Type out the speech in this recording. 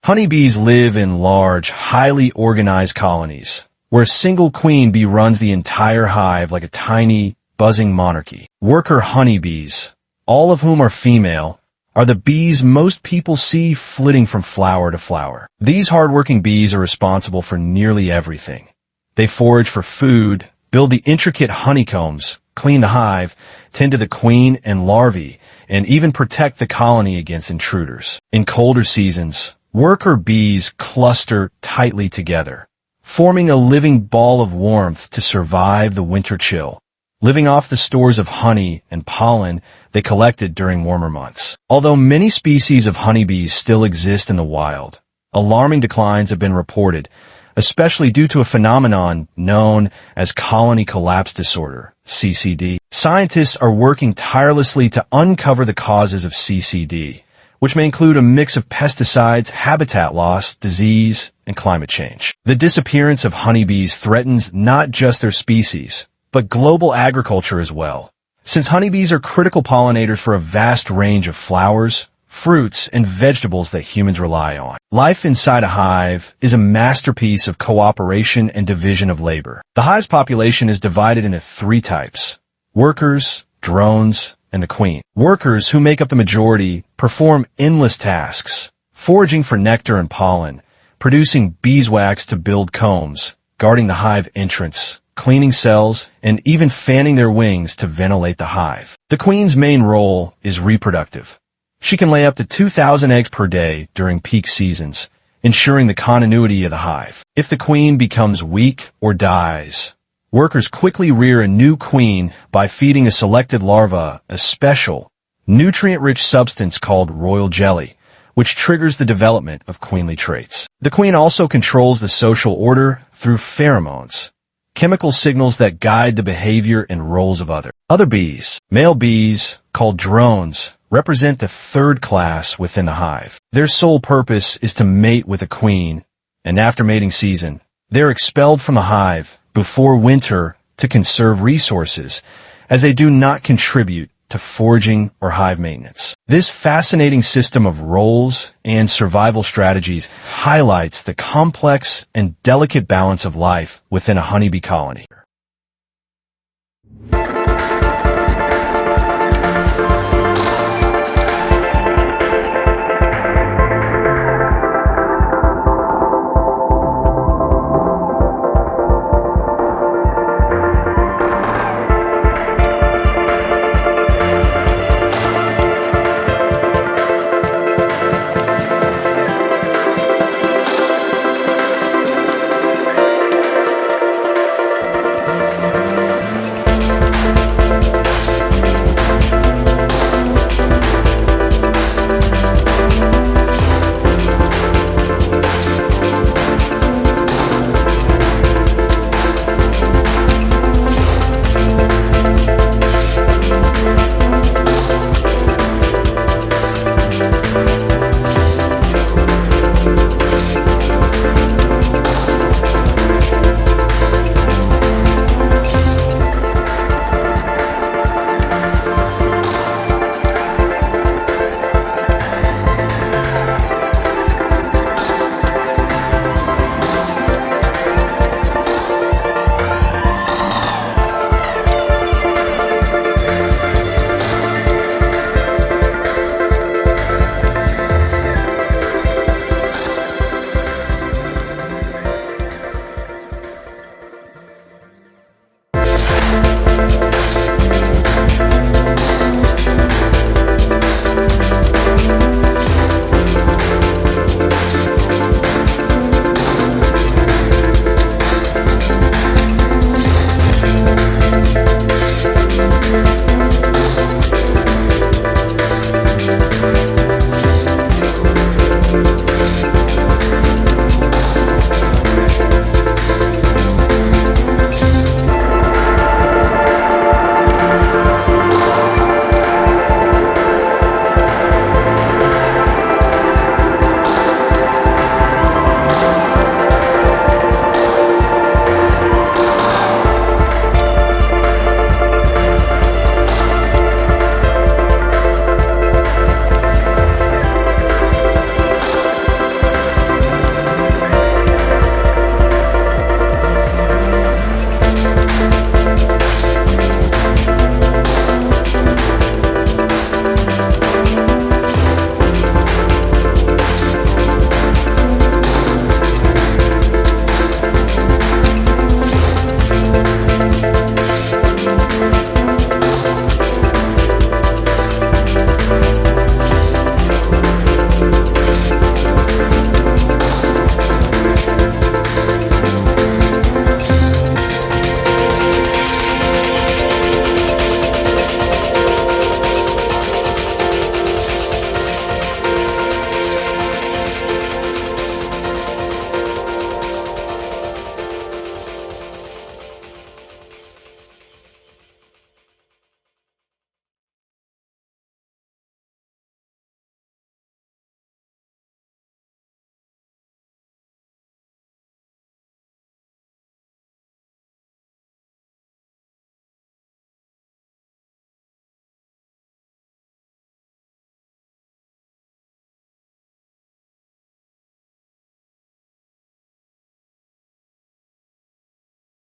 Honeybees live in large, highly organized colonies, where a single queen bee runs the entire hive like a tiny, buzzing monarchy. Worker honeybees, all of whom are female, are the bees most people see flitting from flower to flower. These hardworking bees are responsible for nearly everything. They forage for food, build the intricate honeycombs, clean the hive, tend to the queen and larvae, and even protect the colony against intruders. In colder seasons, worker bees cluster tightly together, forming a living ball of warmth to survive the winter chill, living off the stores of honey and pollen they collected during warmer months. Although many species of honeybees still exist in the wild, alarming declines have been reported, especially due to a phenomenon known as colony collapse disorder, CCD. Scientists are working tirelessly to uncover the causes of CCD, which may include a mix of pesticides, habitat loss, disease, and climate change. The disappearance of honeybees threatens not just their species, but global agriculture as well, since honeybees are critical pollinators for a vast range of flowers, fruits, and vegetables that humans rely on. Life inside a hive is a masterpiece of cooperation and division of labor. The hive's population is divided into three types: workers, drones, and the queen. Workers, who make up the majority, perform endless tasks, foraging for nectar and pollen, producing beeswax to build combs, guarding the hive entrance, cleaning cells, and even fanning their wings to ventilate the hive. The queen's main role is reproductive. She can lay up to 2,000 eggs per day during peak seasons, ensuring the continuity of the hive. If the queen becomes weak or dies, workers quickly rear a new queen by feeding a selected larva a special, nutrient-rich substance called royal jelly, which triggers the development of queenly traits. The queen also controls the social order through pheromones, chemical signals that guide the behavior and roles of other bees. Male bees, called drones, represent the third class within the hive. Their sole purpose is to mate with a queen, and after mating season, they're expelled from the hive before winter to conserve resources, as they do not contribute to foraging or hive maintenance. This fascinating system of roles and survival strategies highlights the complex and delicate balance of life within a honeybee colony.